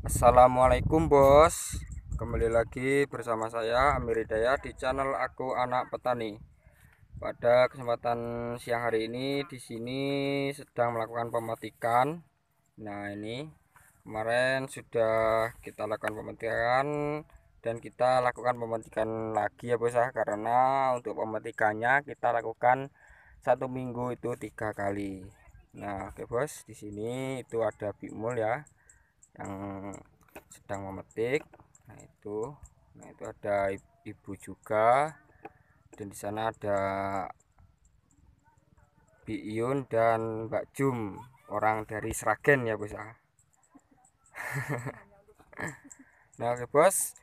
Assalamualaikum bos, kembali lagi bersama saya Amir Hidayat di channel Aku Anak Petani. Pada kesempatan siang hari ini di sini sedang melakukan pemetikan. Nah ini kemarin sudah kita lakukan pemetikan dan kita lakukan pemetikan lagi ya bos ya, karena untuk pemetikannya kita lakukan 1 minggu itu 3 kali. Nah oke bos, di sini itu ada bimul ya yang sedang memetik. Nah itu ada ibu juga, dan di sana ada Biun dan Mbak Jum, orang dari Sragen ya bos ya. Nah oke bos,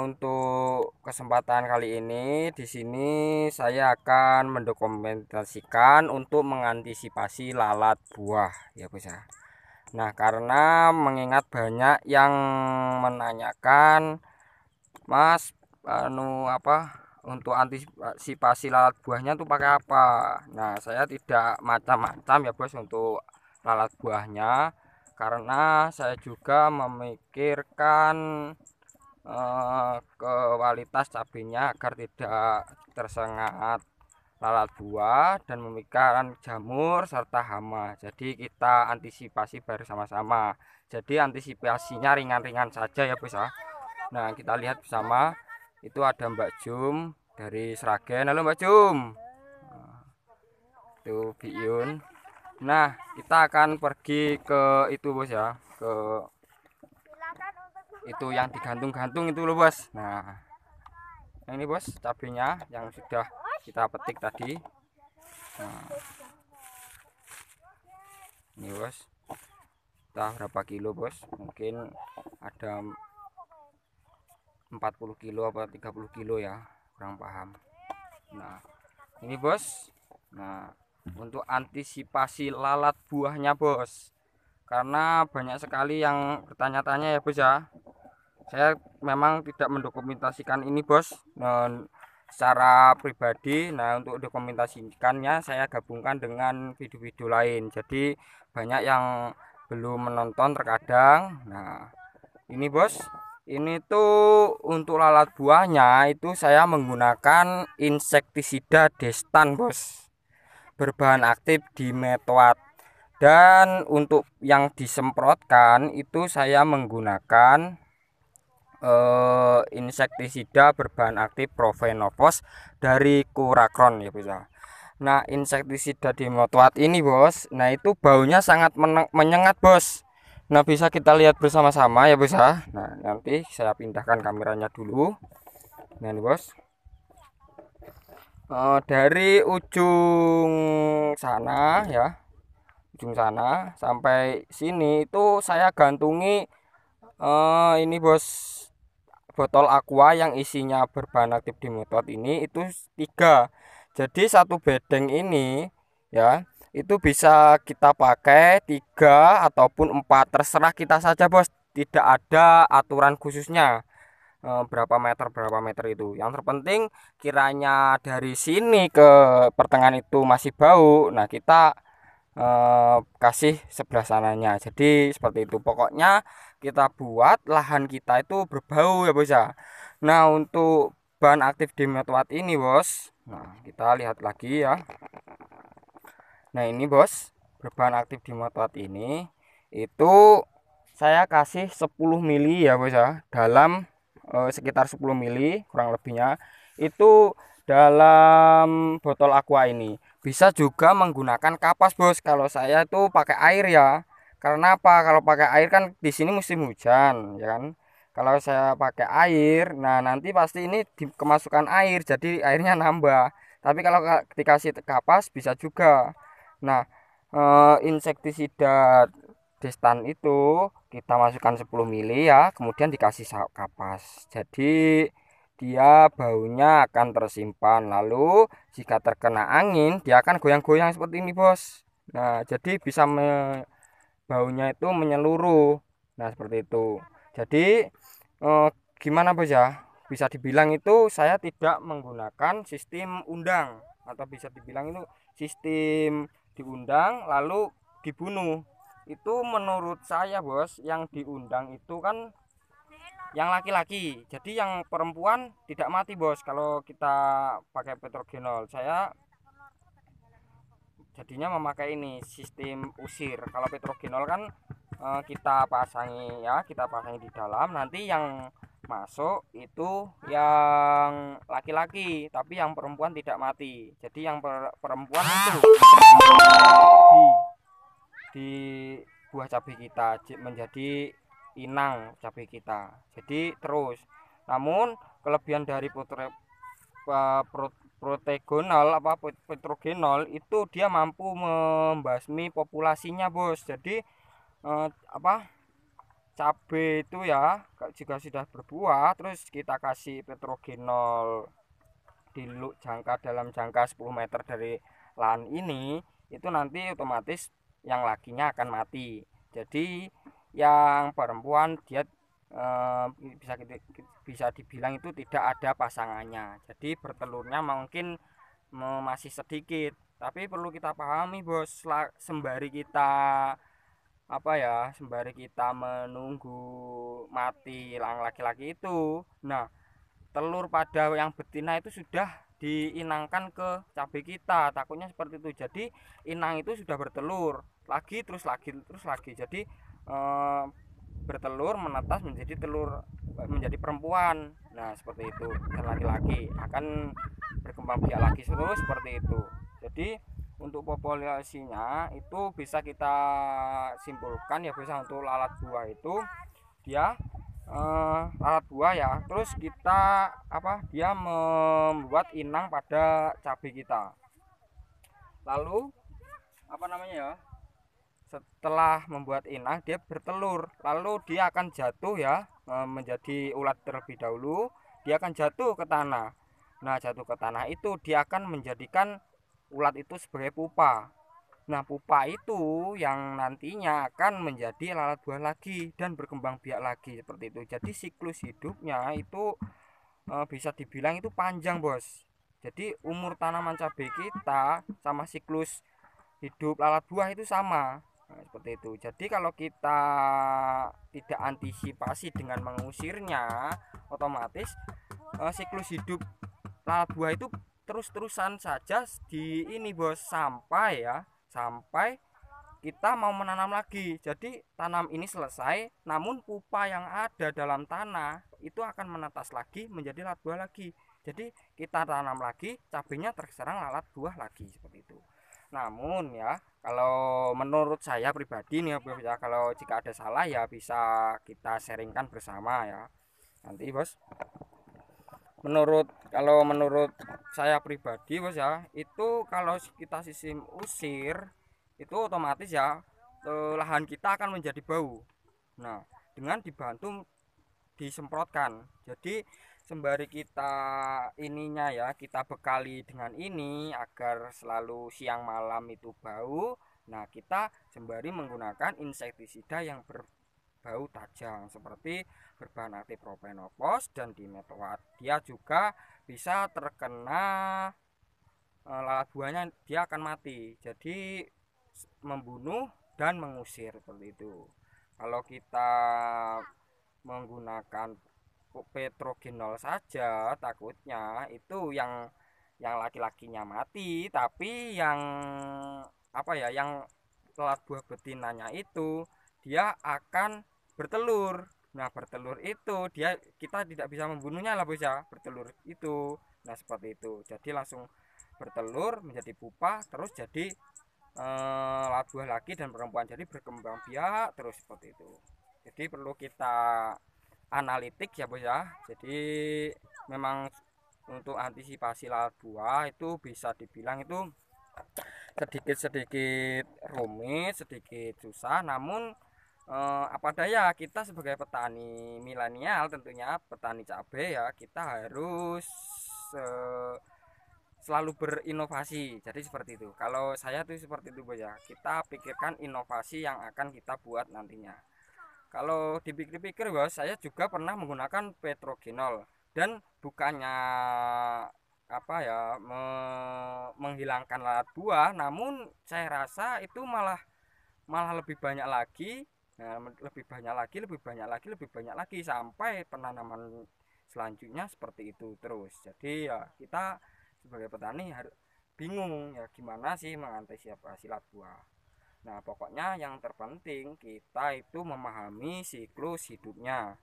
untuk kesempatan kali ini di sini saya akan mendokumentasikan untuk mengantisipasi lalat buah ya bos ya. Nah karena mengingat banyak yang menanyakan, Mas, untuk antisipasi lalat buahnya tuh pakai apa? Nah, saya tidak macam-macam ya, Bos, untuk lalat buahnya, karena saya juga memikirkan kualitas cabenya agar tidak tersengat lalat buah dan memikirkan jamur serta hama. Jadi kita antisipasi bersama-sama. Jadi antisipasinya ringan-ringan saja ya, Bos ya. Nah, kita lihat bersama. Itu ada Mbak Jum dari Sragen. Halo Mbak Jum. Itu Biyun. Nah, kita akan pergi ke itu bos ya, ke itu yang digantung-gantung itu loh bos. Nah, ini bos cabenya yang sudah kita petik tadi. Nah, ini bos, kita berapa kilo bos? Mungkin ada 40 kilo apa 30 kilo ya, kurang paham. Nah ini bos, nah untuk antisipasi lalat buahnya bos, karena banyak sekali yang bertanya-tanya ya bos ya. Saya memang tidak mendokumentasikan ini bos, secara pribadi. Nah untuk dokumentasikannya saya gabungkan dengan video-video lain, jadi banyak yang belum menonton terkadang. Nah ini bos, ini tuh untuk lalat buahnya itu saya menggunakan insektisida Destan bos, berbahan aktif dimetoat. Dan untuk yang disemprotkan itu saya menggunakan insektisida berbahan aktif Profenopos dari Kurakron ya bos ya. Nah insektisida dimetoat ini bos, nah itu baunya sangat menyengat bos. Nah bisa kita lihat bersama-sama ya bos ya. Nah nanti saya pindahkan kameranya dulu. Nah ini bos, dari ujung sana ya, ujung sana sampai sini itu saya gantungi ini bos, botol aqua yang isinya berbahan aktif dimetoat ini itu 3. Jadi satu bedeng ini ya itu bisa kita pakai 3 ataupun 4, terserah kita saja bos, tidak ada aturan khususnya berapa meter itu. Yang terpenting kiranya dari sini ke pertengahan itu masih bau, nah kita kasih sebelah sananya. Jadi seperti itu, pokoknya kita buat lahan kita itu berbau ya bos ya. Nah untuk bahan aktif dimetoat ini bos, nah kita lihat lagi ya. Nah ini bos, berbahan aktif dimetoat ini itu saya kasih 10 mili ya bos ya, dalam sekitar 10 mili kurang lebihnya itu dalam botol aqua ini. Bisa juga menggunakan kapas bos, kalau saya itu pakai air ya. Karena apa, kalau pakai air kan di sini musim hujan ya kan. Kalau saya pakai air, nah nanti pasti ini kemasukan air, jadi airnya nambah. Tapi kalau dikasih kapas bisa juga. Nah insektisida Destan itu kita masukkan 10 mili ya, kemudian dikasih kapas. Jadi dia baunya akan tersimpan, lalu jika terkena angin dia akan goyang-goyang seperti ini bos. Nah jadi bisa baunya itu menyeluruh. Nah seperti itu. Jadi eh, gimana bos ya, bisa dibilang itu saya tidak menggunakan sistem undang, atau bisa dibilang itu sistem diundang lalu dibunuh. itu menurut saya bos, yang diundang itu kan yang laki-laki, jadi yang perempuan tidak mati bos kalau kita pakai petrogenol. Saya jadinya memakai ini sistem usir. Kalau petrogenol kan kita pasangi di dalam, nanti yang masuk itu yang laki-laki tapi yang perempuan tidak mati. Jadi yang perempuan itu di buah cabai kita menjadi inang cabai kita. Jadi terus, namun kelebihan dari protegonal petrogenol itu dia mampu membasmi populasinya bos. Jadi cabai itu ya jika sudah berbuah terus kita kasih petrogenol di dalam jangka 10 meter dari lahan ini, itu nanti otomatis yang lakinya akan mati. Jadi yang perempuan dia bisa dibilang itu tidak ada pasangannya, jadi bertelurnya mungkin masih sedikit. Tapi perlu kita pahami bos, sembari kita menunggu mati yang laki-laki itu, nah telur pada yang betina itu sudah diinangkan ke cabai kita, takutnya seperti itu. Jadi inang itu sudah bertelur lagi terus lagi, jadi bertelur menetas menjadi perempuan. Nah seperti itu, dan laki-laki akan berkembang biak lagi terus seperti itu. Jadi untuk populasinya itu bisa kita simpulkan ya, bisa untuk lalat buah itu dia lalat buah ya, terus kita dia membuat inang pada cabai kita. Lalu setelah membuat inang dia bertelur, lalu dia akan jatuh ya, menjadi ulat terlebih dahulu. Dia akan jatuh ke tanah. Nah jatuh ke tanah itu dia akan menjadikan ulat itu sebagai pupa. Nah pupa itu yang nantinya akan menjadi lalat buah lagi dan berkembang biak lagi seperti itu. Jadi siklus hidupnya itu bisa dibilang itu panjang bos. Jadi umur tanaman cabai kita sama siklus hidup lalat buah itu sama. Nah, seperti itu. Jadi kalau kita tidak antisipasi dengan mengusirnya, otomatis siklus hidup lalat buah itu terus-terusan saja di ini bos, sampai kita mau menanam lagi. Jadi tanam ini selesai, namun pupa yang ada dalam tanah itu akan menetas lagi menjadi lalat buah lagi. Jadi kita tanam lagi, cabenya terserang lalat buah lagi seperti itu. Namun ya, kalau menurut saya pribadi nih ya, kalau jika ada salah ya bisa kita sharingkan bersama ya. Nanti bos, kalau menurut saya pribadi bos ya, itu kalau kita sistem usir itu otomatis ya lahan kita akan menjadi bau. Nah dengan dibantu disemprotkan, jadi sembari kita ininya ya, kita bekali dengan ini agar selalu siang malam itu bau. Nah kita sembari menggunakan insektisida yang berbau tajam seperti berbahan aktif propenopos dan dimetoat. Dia juga bisa terkena lalat buahnya, dia akan mati, jadi membunuh dan mengusir seperti itu. Kalau kita menggunakan petrogenol saja takutnya itu yang laki-lakinya mati, tapi yang yang lalat buah betinanya itu dia akan bertelur. Nah bertelur itu kita tidak bisa membunuhnya lah bos ya, bertelur itu. Nah seperti itu, jadi langsung bertelur menjadi pupa terus jadi lalat buah lagi dan perempuan, jadi berkembang biak terus seperti itu. Jadi perlu kita analitik ya bos ya. Jadi memang untuk antisipasi lalat buah itu bisa dibilang itu sedikit rumit, sedikit susah, namun apa daya kita sebagai petani milenial, tentunya petani cabai ya, kita harus selalu berinovasi. Jadi seperti itu, kalau saya tuh seperti itu bos ya, kita pikirkan inovasi yang akan kita buat nantinya. Kalau dipikir-pikir bos, saya juga pernah menggunakan petrogenol dan bukannya menghilangkan lalat buah, namun saya rasa itu malah malah lebih banyak lagi. Nah, lebih banyak lagi, lebih banyak lagi, lebih banyak lagi sampai penanaman selanjutnya seperti itu terus. Jadi ya kita sebagai petani harus bingung ya gimana sih mengantisipasi lalat buah. Nah, pokoknya yang terpenting kita itu memahami siklus hidupnya.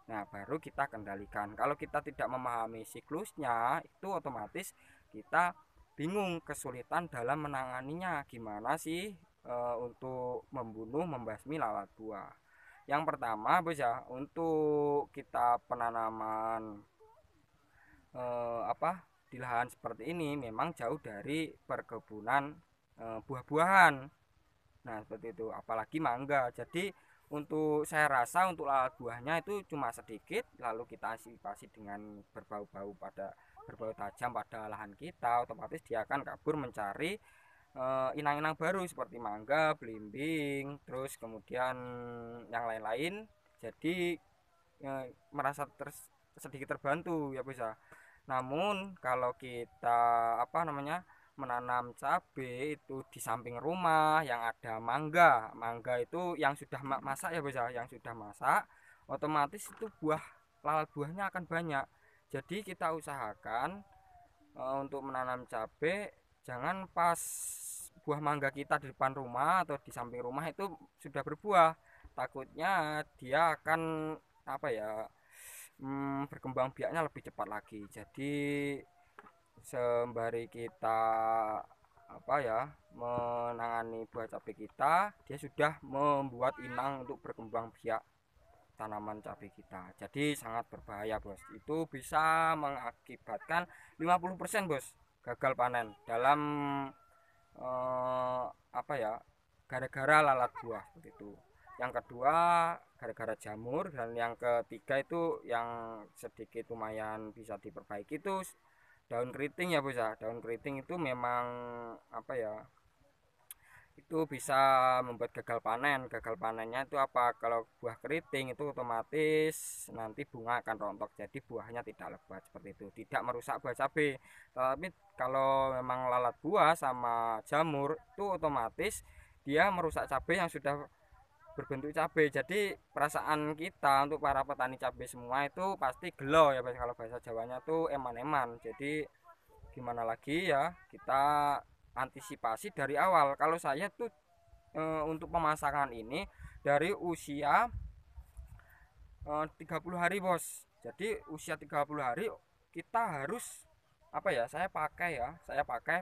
Nah, baru kita kendalikan. Kalau kita tidak memahami siklusnya, itu otomatis kita bingung, kesulitan dalam menanganinya. Gimana sih untuk membunuh, membasmi lalat buah? Yang pertama, Bos ya, untuk kita penanaman di lahan seperti ini memang jauh dari perkebunan buah-buahan. Nah, seperti itu, apalagi mangga. Jadi untuk saya rasa untuk lalat buahnya itu cuma sedikit, lalu kita antisipasi dengan berbau tajam pada lahan kita, otomatis dia akan kabur mencari inang-inang baru seperti mangga, belimbing, terus kemudian yang lain-lain. Jadi merasa sedikit terbantu ya bisa. Namun kalau kita menanam cabai itu di samping rumah yang ada mangga itu yang sudah masak ya bisa, yang sudah masak, otomatis itu lalat buahnya akan banyak. Jadi kita usahakan untuk menanam cabai jangan pas buah mangga kita di depan rumah atau di samping rumah itu sudah berbuah, takutnya dia akan berkembang biaknya lebih cepat lagi. Jadi sembari kita menangani buah cabai kita, dia sudah membuat inang untuk berkembang biak tanaman cabai kita. Jadi sangat berbahaya, Bos. Itu bisa mengakibatkan 50% Bos, gagal panen dalam gara-gara lalat buah begitu. Yang kedua gara-gara jamur, dan yang ketiga itu yang sedikit lumayan bisa diperbaiki itu daun keriting ya Bos ya. Daun keriting itu memang itu bisa membuat gagal panen. Gagal panennya itu apa? Kalau buah keriting itu otomatis nanti bunga akan rontok, jadi buahnya tidak lebat seperti itu, tidak merusak buah cabai. Tapi kalau memang lalat buah sama jamur itu otomatis dia merusak cabai yang sudah berbentuk cabai. Jadi perasaan kita untuk para petani cabai semua itu pasti gelo ya, kalau bahasa Jawanya tuh eman-eman. Jadi gimana lagi ya, kita antisipasi dari awal. Kalau saya tuh untuk pemasangan ini dari usia 30 hari Bos. Jadi usia 30 hari kita harus saya pakai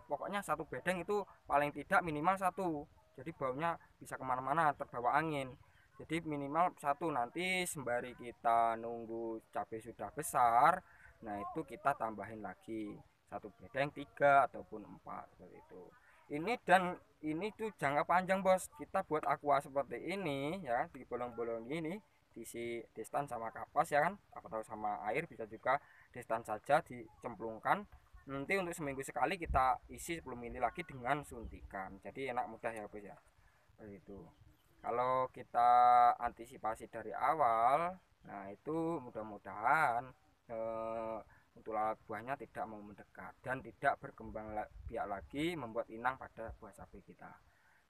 pokoknya satu bedeng itu paling tidak minimal satu, jadi baunya bisa kemana-mana, terbawa angin. Jadi minimal satu, nanti sembari kita nunggu cabai sudah besar, nah itu kita tambahin lagi satu bedeng 3 ataupun 4 seperti itu. Ini tuh jangka panjang Bos. Kita buat aqua seperti ini ya, di bolong-bolong ini diisi destan sama kapas ya kan, atau sama air, bisa juga destan saja dicemplungkan. Nanti untuk seminggu sekali kita isi 10 ml lagi dengan suntikan. Jadi enak, mudah ya Bos ya. Itu kalau kita antisipasi dari awal, nah itu mudah-mudahan untuk lalat buahnya tidak mau mendekat dan tidak berkembang biak lagi membuat inang pada buah cabai kita.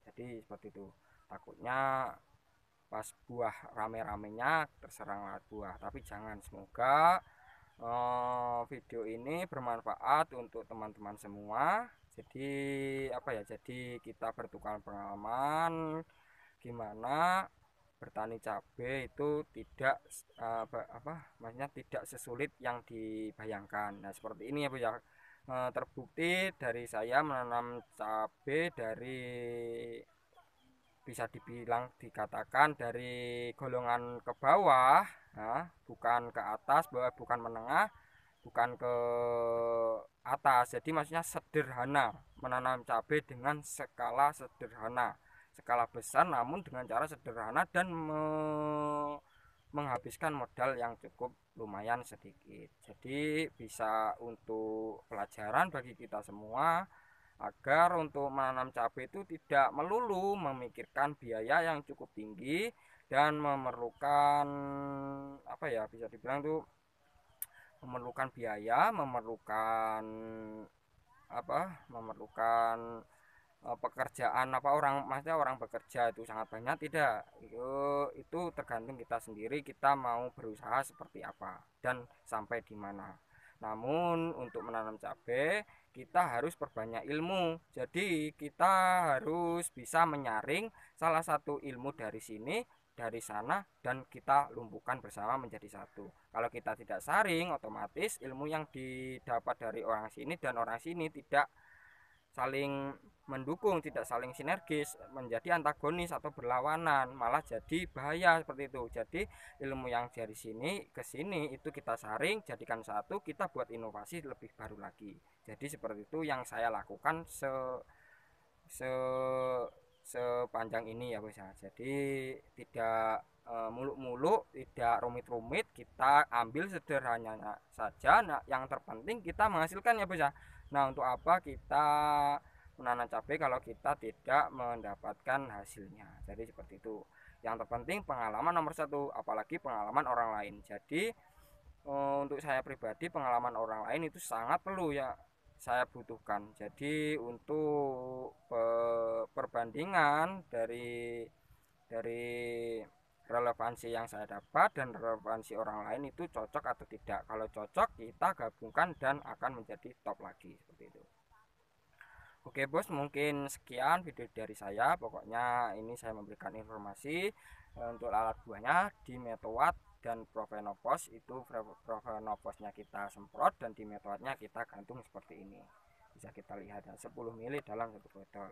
Jadi seperti itu. Takutnya pas buah rame-ramenya terserang lalat buah, tapi jangan. Semoga video ini bermanfaat untuk teman-teman semua. Jadi kita bertukar pengalaman gimana bertani cabai itu tidak maksudnya tidak sesulit yang dibayangkan. Nah seperti ini ya Bu ya. Terbukti dari saya menanam cabai dari, bisa dibilang dikatakan dari golongan ke bawah, bukan ke atas, bukan menengah, bukan ke atas. Jadi maksudnya sederhana, menanam cabai dengan skala sederhana, skala besar namun dengan cara sederhana, dan menghabiskan modal yang cukup lumayan sedikit. Jadi bisa untuk pelajaran bagi kita semua, agar untuk menanam cabai itu tidak melulu memikirkan biaya yang cukup tinggi dan memerlukan bisa dibilang tuh memerlukan biaya, memerlukan pekerjaan apa orang, maksudnya orang bekerja itu sangat banyak, tidak. Itu tergantung kita sendiri, kita mau berusaha seperti apa dan sampai di mana. Namun untuk menanam cabai kita harus perbanyak ilmu, jadi kita harus bisa menyaring salah satu ilmu dari sini dari sana dan kita lumpuhkan bersama menjadi satu. Kalau kita tidak saring, otomatis ilmu yang didapat dari orang sini dan orang sini tidak saling mendukung, tidak saling sinergis, menjadi antagonis atau berlawanan, malah jadi bahaya seperti itu. Jadi ilmu yang dari sini ke sini itu kita saring, jadikan satu, kita buat inovasi lebih baru lagi. Jadi seperti itu yang saya lakukan se sepanjang ini ya bos ya. Jadi tidak muluk-muluk, tidak rumit-rumit, kita ambil sederhananya saja. Nah, yang terpenting kita menghasilkan ya bos ya. Nah, untuk apa kita menanam cabai kalau kita tidak mendapatkan hasilnya? Jadi seperti itu. Yang terpenting pengalaman nomor satu, apalagi pengalaman orang lain. Jadi untuk saya pribadi pengalaman orang lain itu sangat perlu ya saya butuhkan. Jadi untuk perbandingan dari relevansi yang saya dapat dan relevansi orang lain itu cocok atau tidak. Kalau cocok kita gabungkan dan akan menjadi top lagi seperti itu. Oke bos, mungkin sekian video dari saya. Pokoknya ini saya memberikan informasi untuk alat buahnya di Metowatt dan Profenopos. Itu Profenoposnya kita semprot dan di Metowattnya kita gantung seperti ini. Bisa kita lihat 10 ml dalam satu botol.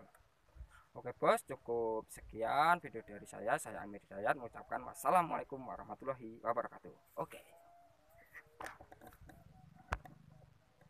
Oke bos, cukup sekian video dari saya. Saya Amir Hidayat mengucapkan wassalamualaikum warahmatullahi wabarakatuh. Oke.